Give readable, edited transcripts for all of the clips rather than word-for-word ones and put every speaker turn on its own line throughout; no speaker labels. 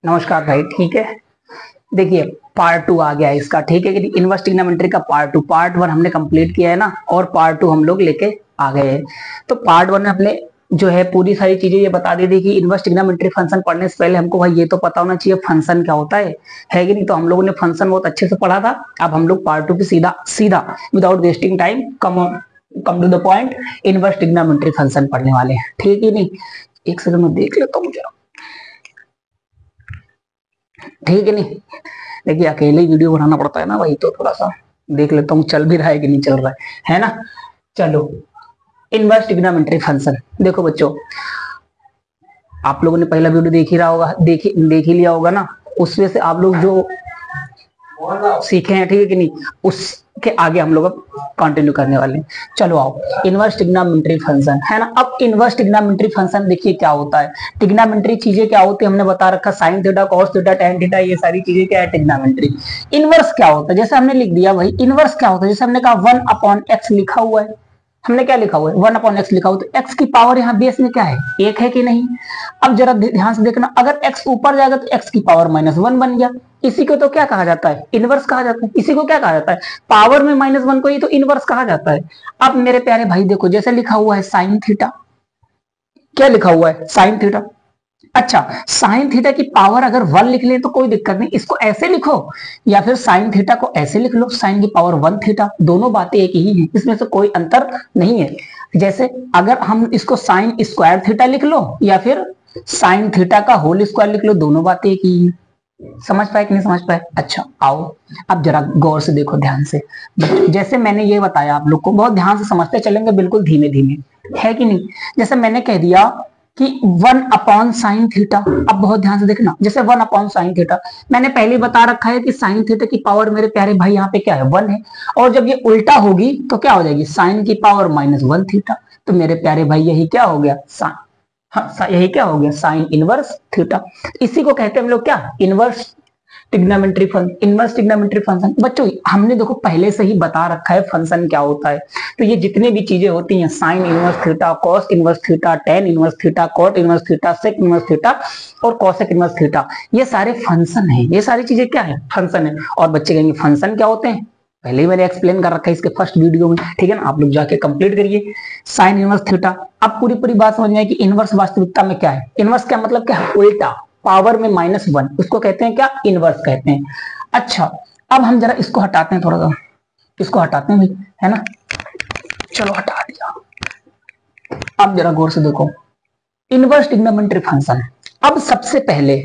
नमस्कार भाई, ठीक है। देखिए, पार्ट टू आ गया है इसका, ठीक है कि इनवर्स ट्रिग्नोमेट्री का पार्ट टू। पार्ट वन हमने कंप्लीट किया है ना, और पार्ट टू हम लोग लेके आ गए हैं। तो पार्ट वन में हमने जो है पूरी सारी चीजें ये बता दी थी कि इनवर्स ट्रिग्नोमेट्री फंक्शन पढ़ने से पहले हमको भाई ये तो पता होना चाहिए फंक्शन क्या होता है कि नहीं। तो हम लोगों ने फंक्शन बहुत अच्छे से पढ़ा था। अब हम लोग पार्ट टू पे सीधा सीधा without wasting time come to the point inverse trigonometry function पढ़ने वाले हैं, ठीक है नहीं। एक सेकंड में देख लेता हूँ जरा, ठीक है नहीं। देखिए, अकेले ही वीडियो बनाना पड़ता है ना भाई, तो थोड़ा सा देख लेता हूँ चल भी रहा है कि नहीं चल रहा है ना। चलो, इनवर्स ट्रिग्नोमेट्री फंक्शन देखो बच्चों, आप लोगों ने पहला वीडियो देख ही रहा होगा, देख ही लिया होगा ना। उसमें से आप लोग जो सीखे हैं, ठीक है कि नहीं, उसके आगे हम लोग अब कंटिन्यू करने वाले हैं। चलो आओ, इनवर्स ट्रिग्नोमेट्री फंक्शन है ना। अब इनवर्स ट्रिग्नोमेट्री फंक्शन देखिए क्या होता है। ट्रिग्नोमेट्री चीजें क्या होती है हमने बता रखा, sine theta, cos theta, tan theta, ये सारी चीजें क्या है ट्रिग्नोमेट्री। इनवर्स क्या होता है, जैसे हमने लिख दिया भाई, इनवर्स क्या होता है, जैसे हमने कहा 1/x लिखा हुआ है। हमने क्या लिखा हुआ है, 1/x लिखा हुआ, तो x की पावर यहाँ बेस में क्या है, एक है कि नहीं। अब जरा ध्यान से देखना, अगर x ऊपर जाएगा तो x की पावर -1 बन गया। इसी को तो क्या कहा जाता है, इनवर्स कहा जाता है। इसी को क्या कहा जाता है, पावर में -1 को ही तो इनवर्स कहा जाता है। अब मेरे प्यारे भाई देखो, जैसे लिखा हुआ है साइन थीटा, क्या लिखा हुआ है, साइन थीटा। अच्छा, साइन थीटा की पावर अगर 1 लिख ले तो कोई दिक्कत नहीं, इसको ऐसे लिखो या फिर साइन थीटा को ऐसे लिख लो, साइन की पावर 1 थीटा, दोनों बातें एक ही है, इसमें से कोई अंतर नहीं है। जैसे अगर हम इसको साइन स्क्वायर थीटा लिख लो या फिर साइन थीटा का होल स्क्वायर लिख लो, दोनों बातें एक ही है। समझ पाए कि नहीं समझ पाए। अच्छा आओ, अब जरा गौर से देखो ध्यान से। जैसे मैंने ये बताया आप लोग को, बहुत ध्यान से समझते चलेंगे, बिल्कुल धीमे धीमे, है कि नहीं। जैसे मैंने कह दिया कि 1/sin थीटा, अब बहुत ध्यान से देखना, जैसे 1/sin थीटा मैंने पहले बता रखा है कि साइन थीटा की पावर मेरे प्यारे भाई यहाँ पे क्या है, 1 है। और जब ये उल्टा होगी तो क्या हो जाएगी, साइन की पावर -1 थीटा। तो मेरे प्यारे भाई यही क्या हो गया, हाँ यही क्या हो गया, साइन इनवर्स थीटा। इसी को कहते हैं हम लोग क्या, inverse trigonometry function. Inverse trigonometry function बच्चों हमने देखो पहले से ही बता रखा है फंक्शन क्या होता है। तो ये जितने भी चीजें होती हैं, sine inverse theta, cos inverse theta, tan inverse theta, cot inverse theta, sec inverse theta और कॉसेक इनवर्स थीटा, ये सारे फंक्शन है। ये सारी चीजें क्या है, फंक्शन है। और बच्चे कहेंगे फंक्शन क्या होते हैं, पहले ही मैंने एक्सप्लेन कर रखा है इसके फर्स्ट वीडियो में, ठीक है ना, आप लोग जाके कंप्लीट करिए। साइन इनवर्स थीटा, अब पूरी पूरी बात समझ में आए कि इनवर्स वास्तविकता में क्या है। इनवर्स क्या मतलब क्या है, उल्टा, पावर में -1, उसको कहते हैं क्या, इनवर्स कहते हैं। अच्छा, अब हम जरा इसको हटाते हैं, थोड़ा सा इसको हटाते हैं भाई, है ना। चलो हटा दिया। अब जरा गौर से देखो, इनवर्स ट्रिग्नोमेट्री फंक्शन। अब सबसे पहले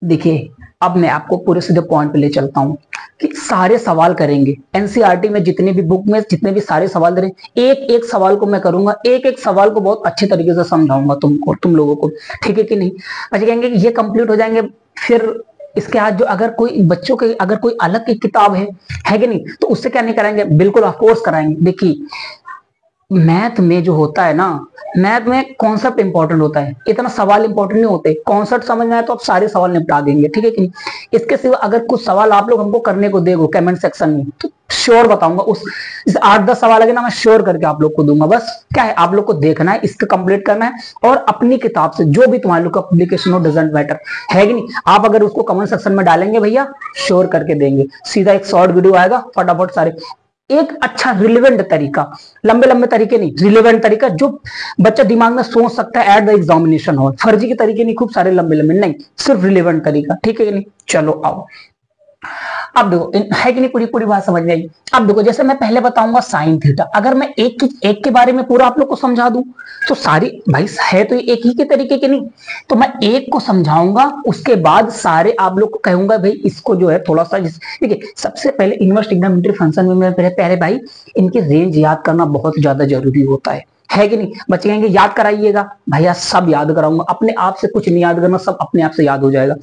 देखिए, अब मैं आपको पूरे सीधे पॉइंट पे ले चलता हूं कि सारे सवाल करेंगे एनसीईआरटी में, जितने भी बुक में जितने भी सारे सवाल दे रहे, एक एक सवाल को मैं करूंगा, एक एक सवाल को बहुत अच्छे तरीके से समझाऊंगा तुमको, तुम लोगों को, ठीक है कि नहीं। बच्चे कहेंगे कि ये कंप्लीट हो जाएंगे, फिर इसके बाद जो अगर कोई बच्चों के अगर कोई अलग की किताब है कि नहीं, तो उससे क्या नहीं कराएंगे, बिल्कुल ऑफकोर्स कराएंगे। देखिए, मैथ में जो होता है ना, मैथ में कॉन्सेप्ट इंपॉर्टेंट होता है, इतना सवाल इंपॉर्टेंट नहीं होते। कॉन्सेप्ट समझ में आए तो आप सारे सवाल निपटा देंगे, ठीक है कि नहीं। इसके सिवा अगर कुछ सवाल आप लोग हमको करने को देगो कमेंट सेक्शन में, तो श्योर बताऊंगा, उस 8-10 सवाल लगे ना, मैं श्योर करके आप लोग को दूंगा। बस क्या है, आप लोग को देखना है, इसको कंप्लीट करना है, और अपनी किताब से जो भी तुम्हारे लोग का पब्लिकेशन हो, डजंट मैटर, है कि नहीं। आप अगर उसको कमेंट सेक्शन में डालेंगे भैया, श्योर करके देंगे, सीधा एक शॉर्ट वीडियो आएगा, फटाफट सारे, एक अच्छा रिलेवेंट तरीका, लंबे लंबे तरीके नहीं, रिलेवेंट तरीका जो बच्चा दिमाग में सोच सकता है एट द एग्जामिनेशन हॉल। फर्जी के तरीके नहीं, खूब सारे लंबे लंबे नहीं, सिर्फ रिलेवेंट तरीका, ठीक है कि नहीं। चलो आओ, अब देखो है कि नहीं, पूरी पूरी बात समझ में आई। अब देखो, जैसे मैं पहले बताऊंगा साइन थीटा, अगर मैं एक के बारे में पूरा आप लोग को समझा दूं तो सारी भाई है तो एक ही के तरीके के नहीं, तो मैं एक को समझाऊंगा, उसके बाद सारे आप लोग को कहूंगा भाई इसको जो है थोड़ा सा, देखिए सबसे पहले इनवर्स ट्रिग्नोमेट्री फंक्शन में मैं पहले भाई इनकी रेंज याद करना बहुत ज्यादा जरूरी होता है कि नहीं। बच्चे कहेंगे याद कराइएगा, भैया सब याद कराऊंगा, अपने आप से कुछ नहीं याद करना, सब अपने आप से याद हो जाएगा।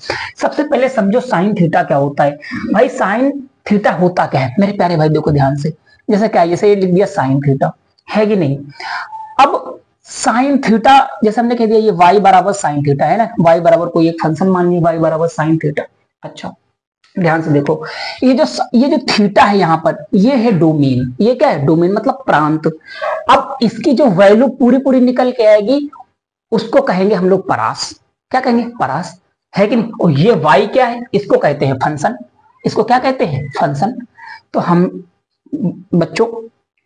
सबसे पहले समझो साइन थीटा क्या होता है। भाई साइन थीटा होता क्या है मेरे प्यारे भाई, देखो ध्यान से, जैसे क्या, जैसे ये लिख दिया साइन थीटा, है कि नहीं। अब साइन थीटा जैसे हमने कह दिया, ये y बराबर साइन थीटा है ना, y बराबर कोई एक फंक्शन मान लीजिए, y बराबर साइन थीटा। अच्छा ध्यान से देखो, ये जो थीटा है यहाँ पर, ये है डोमेन, ये क्या है, डोमेन मतलब प्रांत। अब इसकी जो वैल्यू पूरी पूरी निकल के आएगी, उसको कहेंगे हम लोग परास। क्या कहेंगे, परास। है कि नहीं। और ये y क्या है, इसको कहते हैं फंक्शन, इसको क्या कहते हैं फंक्शन। तो हम बच्चों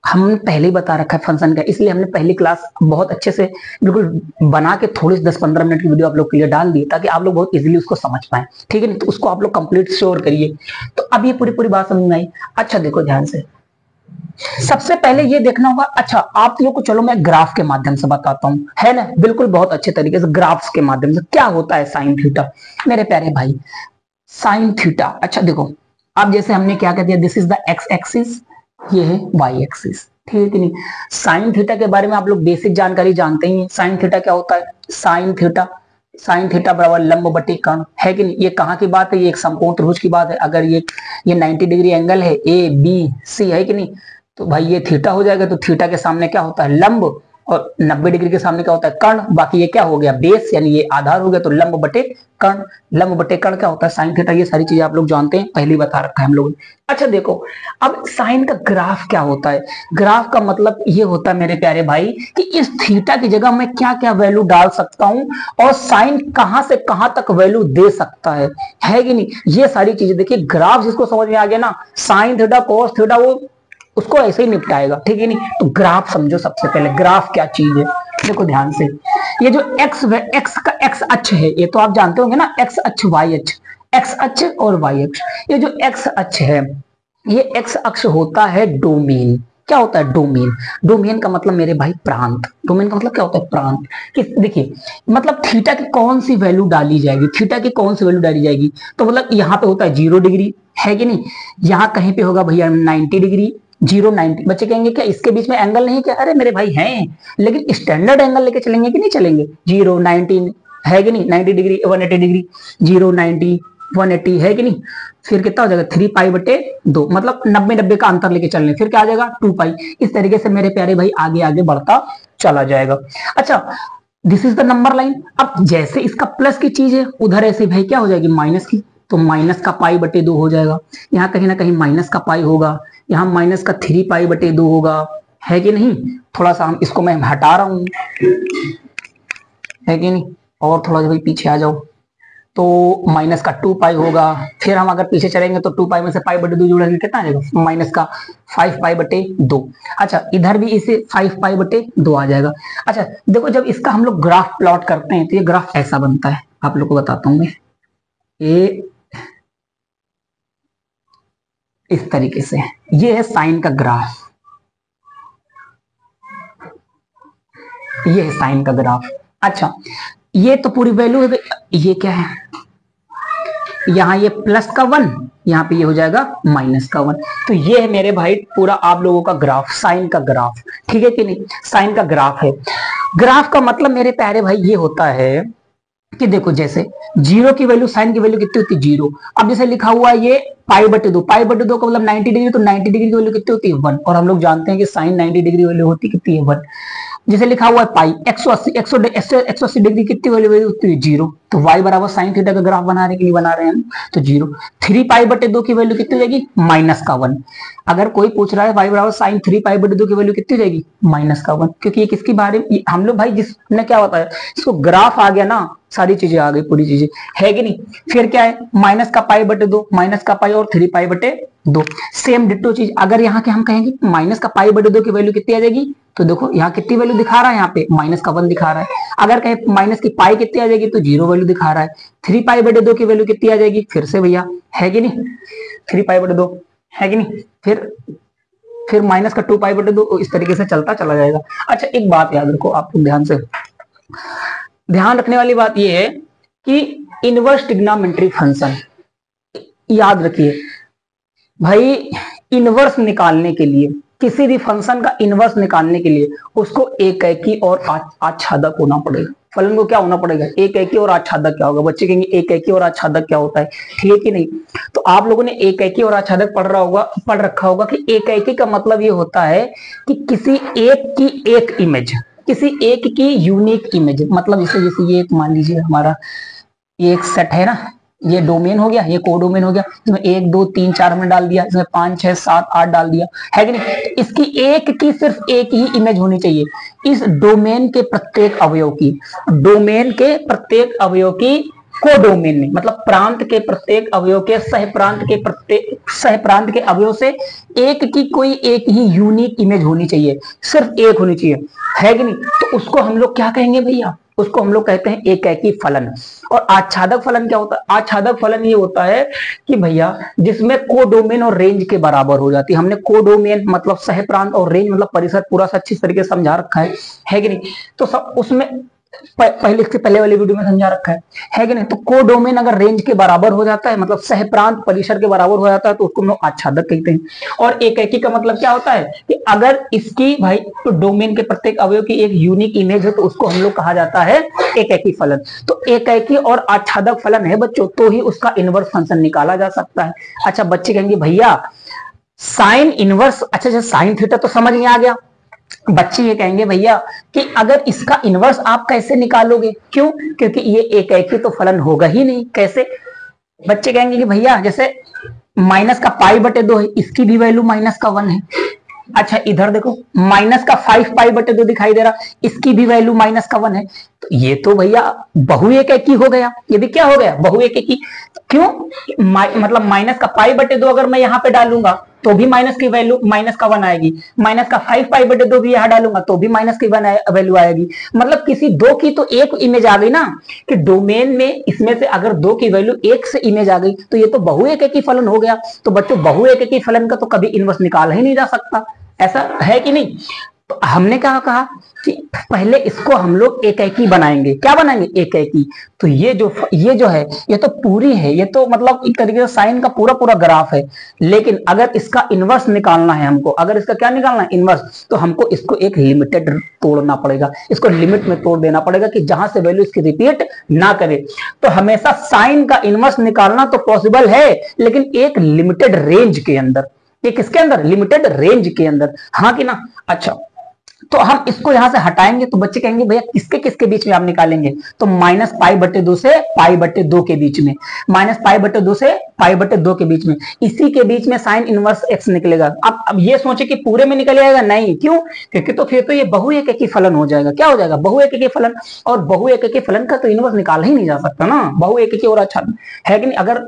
हमने पहले ही बता रखा है फंक्शन का, इसलिए हमने पहली क्लास बहुत अच्छे से बिल्कुल बना के थोड़ी 10-15 मिनट की वीडियो आप लोग के लिए डाल दी, ताकि आप लोग बहुत इजीली उसको समझ पाए, ठीक है नहीं। तो उसको आप लोग कंप्लीट श्योर करिए। तो अब ये पूरी पूरी बात समझ में आई। अच्छा देखो ध्यान से, सबसे पहले ये देखना होगा। अच्छा आप लोग को चलो मैं ग्राफ के माध्यम से बताता हूं, है ना, बिल्कुल बहुत अच्छे तरीके से ग्राफ्स के माध्यम से क्या होता है साइन थीटा मेरे प्यारे भाई। साइन थीटा, अच्छा देखो, अब जैसे हमने क्या कह दिया, this is the x axis, ये है वाई एक्सिस, ठीक है नहीं। साइन थीटा के बारे में आप लोग बेसिक जानकारी जानते ही हैं। साइन थीटा क्या होता है, साइन थीटा बराबर लंब बटे कर्ण, है कि नहीं। ये कहाँ की बात है, ये एक समकोण त्रिभुज की बात है। अगर ये 90 डिग्री एंगल है ए बी सी, है कि नहीं, तो भाई ये थीटा हो जाएगा। तो थीटा के सामने क्या होता है, लंब, और 90 डिग्री के सामने क्या होता है, कर्ण। बाकी ये क्या हो गया, बेस, यानी ये आधार हो गया। तो लंब बटे कर्ण, लंब बटे कर्ण क्या होता है, साइन थीटा। ये सारी चीजें आप लोग जानते हैं, पहले बता रखा है हम लोगों ने। अच्छा देखो, अब साइन का ग्राफ क्या होता है। ग्राफ का मतलब ये होता है मेरे प्यारे भाई कि इस थीटा की जगह मैं क्या क्या वैल्यू डाल सकता हूं, और साइन कहां से कहां तक वैल्यू दे सकता है कि नहीं। ये सारी चीजें देखिए, ग्राफ जिसको समझ में आ गया ना, साइन थीटा कोस थीटा, वो उसको ऐसे ही निपटाएगा, ठीक है नहीं। तो ग्राफ समझो, सबसे पहले ग्राफ क्या चीज है देखो ध्यान से। ये जो एक्स का एक्स अक्ष है, ये तो आप जानते होंगे ना, एक्स अक्ष वाई अक्ष, एक्स अक्ष और वाई अक्ष। ये जो एक्स अक्ष है, ये एक्स अक्ष होता है डोमेन। क्या होता है डोमेन, डोमेन का मतलब मेरे भाई प्रांत। डोमेन का मतलब क्या होता है, प्रांत। कि देखिए मतलब थीटा की कौन सी वैल्यू डाली जाएगी, थीटा की कौन सी वैल्यू डाली जाएगी। तो मतलब यहाँ पे होता है 0 डिग्री, है कि नहीं। यहाँ कहीं पे होगा भैया 90 डिग्री, 0-90। बच्चे कहेंगे क्या इसके बीच में एंगल नहीं, क्या, अरे मेरे भाई हैं, लेकिन स्टैंडर्ड एंगल लेके चलेंगे कि नहीं चलेंगे। 0-90, है कि नहीं, 90 डिग्री 180 डिग्री, 0-90 180, है कि नहीं। फिर कितना हो जाएगा 3π/2, मतलब 90-90 का अंतर लेके चलने, फिर क्या आ जाएगा 2π। इस तरीके से मेरे प्यारे भाई आगे आगे बढ़ता चला जाएगा। अच्छा this is the number line. अब जैसे इसका प्लस की चीज है, उधर ऐसे भाई क्या हो जाएगी माइनस की, तो माइनस का π/2 हो जाएगा। यहाँ कहीं ना कहीं माइनस का पाई होगा, यहाँ माइनस का 3π/2 होगा, है कि नहीं। थोड़ा सा हम इसको मैं हटा रहा हूं, है कि नहीं, और थोड़ा सा भाई पीछे आ जाओ, तो माइनस का 2π होगा। फिर हम अगर पीछे चलेंगे तो 2π में से π/2 जोड़ेंगे, कितना आ जाएगा माइनस का 5π/2। अच्छा इधर भी इसे 5π/2 आ जाएगा। अच्छा देखो, जब इसका हम लोग ग्राफ प्लॉट करते हैं तो ये ग्राफ ऐसा बनता है, आप लोग को बताता हूं मैं। ये इस तरीके से, ये है साइन का ग्राफ, ये है साइन का ग्राफ। अच्छा ये तो पूरी वैल्यू है, ये क्या है, यहाँ ये प्लस का 1, यहाँ पे ये हो जाएगा माइनस का 1। तो ये है मेरे भाई पूरा आप लोगों का ग्राफ, साइन का ग्राफ, ठीक है कि नहीं। साइन का ग्राफ है। ग्राफ का मतलब मेरे प्यारे भाई ये होता है कि देखो जैसे 0 की वैल्यू, साइन की वैल्यू कितनी होती है 0। अब जैसे लिखा हुआ है ये π/2, π/2 का मतलब 90 डिग्री, तो 90 डिग्री की वैल्यू कितनी होती है 1। और हम लोग जानते हैं कि साइन 90 डिग्री वैल्यू होती कितनी है 1। जैसे लिखा हुआ है पाई 180 डिग्री, कितनी वैल्यू होती है 0। तो y बराबर साइन थीटा का ग्राफ बनाने के लिए बना रहे हैं हम, तो 0। 3π/2 की वैल्यू कितनी हो जाएगी माइनस का 1। अगर कोई पूछ रहा है y बराबर साइन 3π/2 की वैल्यू कितनी हो जाएगी माइनस का 1, क्योंकि ये किसकी बारे में हम लोग भाई जिसने क्या होता है, इसको ग्राफ आ गया ना, सारी चीजें आ गई, पूरी चीजें, है कि नहीं। फिर क्या है माइनस का π/2, माइनस का पाई और 3π/2। सेम डिट्टो चीज अगर यहाँ के हम कहेंगे माइनस का π/2 की वैल्यू कितनी आ जाएगी, तो देखो यहाँ कितनी वैल्यू दिखा रहा है, यहाँ पे माइनस का 1 दिखा रहा है। अगर कहें माइनस की पाई कितनी आ जाएगी, तो 0 वैल्यू दिखा रहा है। 3π/2 की वैल्यू कितनी आ जाएगी, फिर से भैया, है कि नहीं, 3π/2, है कि नहीं। फिर माइनस का 2π/2, इस तरीके से चलता चला जाएगा। अच्छा एक बात याद रखो, आप ध्यान से, ध्यान रखने वाली बात यह है कि इनवर्स ट्रिग्नोमेट्री फंक्शन, याद रखिए भाई, इनवर्स निकालने के लिए, किसी भी फंक्शन का इनवर्स निकालने के लिए उसको एकैकी और आच्छादक होना पड़ेगा। फलन को क्या होना पड़ेगा, एकैकी और आच्छादक। क्या होगा, बच्चे कहेंगे एकैकी और आच्छादक क्या होता है, ठीक है कि नहीं। तो आप लोगों ने एकैकी और आच्छादक पढ़ रखा होगा कि एकैकी का मतलब ये होता है कि किसी एक की एक इमेज, किसी एक की यूनिक इमेज, मतलब जैसे ये मान लीजिए हमारा ये एक सेट है ना, ये डोमेन हो गया, ये कोडोमेन हो गया, इसमें 1 2 3 4 में डाल दिया, इसमें 5 6 7 8 डाल दिया, है कि नहीं। तो इसकी एक की सिर्फ एक ही इमेज होनी चाहिए इस डोमेन के प्रत्येक अवयव की, डोमेन के प्रत्येक अवयव की कोडोमेन में, मतलब प्रांत के प्रत्येक अवयव के सहप्रांत के अवयव से एक की कोई एक ही यूनिक इमेज होनी चाहिए, सिर्फ एक होनी चाहिए, है कि नहीं। तो उसको हम लोग क्या कहेंगे भैया, उसको हम लोग कहते हैं एकैकी फलन। और आच्छादक फलन क्या होता है, आच्छादक फलन ये होता है कि भैया जिसमें कोडोमेन और रेंज के बराबर हो जाती है। हमने कोडोमेन मतलब सहप्रांत और रेंज मतलब परिसर पूरा अच्छी तरीके से समझा रखा है कि नहीं। तो सब उसमें पहले वाली वीडियो में समझा रखा है कि नहीं। तो कोडोमेन अगर रेंज के बराबर हो जाता है, मतलब सहप्रांत परिसर के बराबर हो जाता है, तो उसको हम लोग आच्छादक कहते हैं। और एकैकी का मतलब क्या होता है कि अगर इसकी भाई तो डोमेन के प्रत्येक अवयव की एक यूनिक इमेज है, तो उसको हम लोग कहा जाता है एकैकी फलन। तो एकैकी और आच्छादक फलन है बच्चों, तो ही उसका इनवर्स फंक्शन निकाला जा सकता है। अच्छा, बच्चे कहेंगे भैया साइन इनवर्स, अच्छा साइन थीटा तो समझ में आ गया। बच्चे ये कहेंगे भैया कि अगर इसका इनवर्स आप कैसे निकालोगे, क्यों, क्योंकि ये एकैकी तो फलन होगा ही नहीं। कैसे, बच्चे कहेंगे कि भैया जैसे माइनस का पाई बटे 2 है, इसकी भी वैल्यू माइनस का 1 है। अच्छा इधर देखो माइनस का 5 पाई बटे 2 दिखाई दे रहा, इसकी भी वैल्यू माइनस का 1 है। तो ये तो भैया बहुएकैकी हो गया, ये भी क्या हो गया, बहुएकैकी। क्यों, मतलब माइनस का पाई बटे 2 अगर मैं यहाँ पे डालूंगा तो भी माइनस की वैल्यू माइनस का 1 आएगी, माइनस का 5 पाई बटे 2 भी यहाँ डालूंगा तो भी माइनस की 1 वैल्यू आएगी। मतलब किसी दो की तो एक इमेज आ गई ना, कि डोमेन में इसमें से अगर दो की वैल्यू एक से इमेज आ गई तो ये तो बहुएकैकी फलन हो गया। तो बच्चों बहुएकैकी फलन का तो कभी इनवर्स निकाला ही नहीं जा सकता, ऐसा है कि नहीं। तो हमने क्या कहा कि पहले इसको हम लोग एकैकी बनाएंगे। क्या बनाएंगे, एकैकी। तो ये जो है ये तो पूरी है, ये तो मतलब एक तरीके से साइन का पूरा ग्राफ है। लेकिन अगर इसका इनवर्स निकालना है हमको, अगर इसका क्या निकालना है, इनवर्स, तो हमको इसको एक लिमिटेड तोड़ना पड़ेगा, इसको लिमिट में तोड़ देना पड़ेगा कि जहां से वैल्यू इसकी रिपीट ना करे। तो हमेशा साइन का इनवर्स निकालना तो पॉसिबल है, लेकिन एक लिमिटेड रेंज के अंदर। ये किसके अंदर, लिमिटेड रेंज के अंदर, हाँ कि ना। अच्छा तो हम इसको यहां से हटाएंगे, तो बच्चे कहेंगे भैया किसके किसके बीच में आप निकालेंगे, तो माइनस पाई बटे 2 से पाई बटे 2 के बीच में, माइनस पाई बटे 2 से पाई बटे 2 के बीच में, इसी के बीच में साइन इनवर्स एक्स निकलेगा। अब ये सोचे कि पूरे में निकल जाएगा, नहीं, क्यों, क्योंकि तो फिर तो ये बहुएकैकी फलन हो जाएगा। क्या हो जाएगा, बहुएकैकी फलन। और बहुएकैकी फलन का तो इनवर्स निकाला ही नहीं जा सकता ना, बहुएकैकी और आच्छादक है कि नहीं। अगर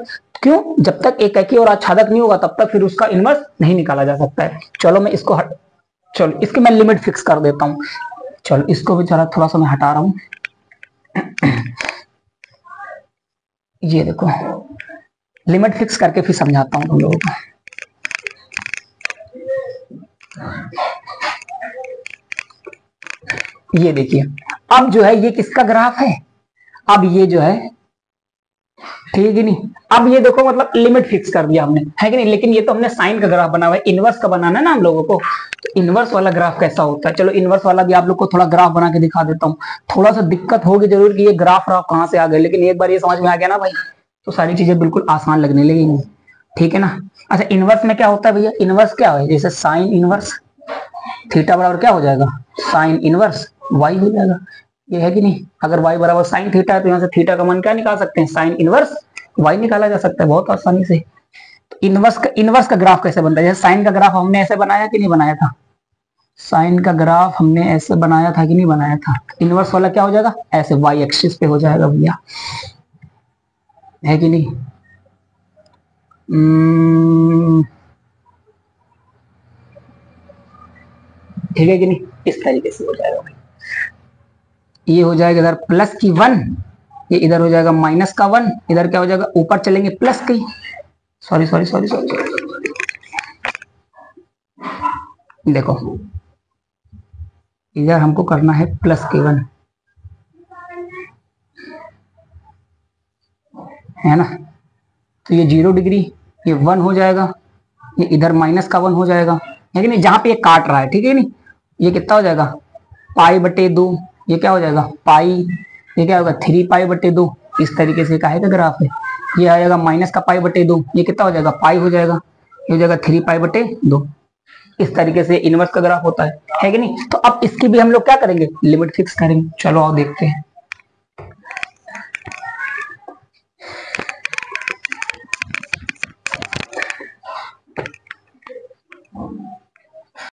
क्यों, जब तक एकैकी और आच्छादक नहीं होगा तब तक फिर उसका इनवर्स नहीं निकाला जा सकता है। चलो मैं इसको चलो इसकी मैं लिमिट फिक्स कर देता हूं। चलो इसको भी जरा थोड़ा सा मैं हटा रहा हूं। ये देखो लिमिट फिक्स करके फिर समझाता हूं तुम लोगों को। ये देखिए अब जो है ये किसका ग्राफ है, अब ये जो है, ठीक है नहीं। अब ये देखो मतलब लिमिट फिक्स कर दिया हमने, है कि नहीं। लेकिन ये तो हमने साइन का ग्राफ बना हुआ है, इनवर्स का बनाना है ना हम लोगों को। तो इनवर्स वाला ग्राफ कैसा होता है, चलो इनवर्स वाला भी आप लोग को थोड़ा ग्राफ बना के दिखा देता हूँ। थोड़ा सा दिक्कत होगी जरूर कि ये ग्राफ कहाँ से आ गए, लेकिन एक बार ये समझ में आ गया ना भाई, तो सारी चीजें बिल्कुल आसान लगने लगेंगी, ठीक है ना। अच्छा इनवर्स में क्या होता है भैया, इनवर्स क्या है, जैसे साइन इनवर्स थीटा बराबर क्या हो जाएगा, साइन इनवर्स वाई हो जाएगा, ये है कि नहीं। अगर y बराबर साइन थीटा है तो यहाँ से थीटा का मान क्या निकाल सकते हैं, साइन इनवर्स y निकाला जा सकता है बहुत आसानी से। तो इनवर्स का ग्राफ कैसे बनता है, जैसे साइन का ग्राफ हमने ऐसे बनाया कि नहीं बनाया था, साइन का ग्राफ हमने ऐसे बनाया था कि नहीं बनाया था। इनवर्स वाला क्या हो जाएगा, ऐसे y एक्सिस पे हो जाएगा भैया, है कि नहीं। ठीक है कि नहीं, इस तरीके से हो जाएगा भाई। ये हो जाएगा इधर प्लस की 1, ये इधर हो जाएगा माइनस का 1, इधर क्या हो जाएगा, ऊपर चलेंगे प्लस की, सॉरी देखो इधर हमको करना है प्लस के 1, है ना। तो ये 0 डिग्री, ये 1 हो जाएगा, ये इधर माइनस का 1 हो जाएगा, है कि नहीं, जहां पे ये काट रहा है, ठीक है नहीं। ये कितना हो जाएगा, पाई बटे 2, ये क्या हो जाएगा पाई, ये क्या होगा 3 पाई बटे 2। इस तरीके से काहे का ग्राफ है, ये आ जाएगा माइनस का पाई बटे 2, ये कितना हो जाएगा पाई हो जाएगा, ये हो जाएगा 3 पाई बटे 2। इस तरीके से इनवर्स का ग्राफ होता है कि नहीं। तो अब इसकी भी हम लोग क्या करेंगे, लिमिट फिक्स करेंगे। चलो आओ देखते हैं।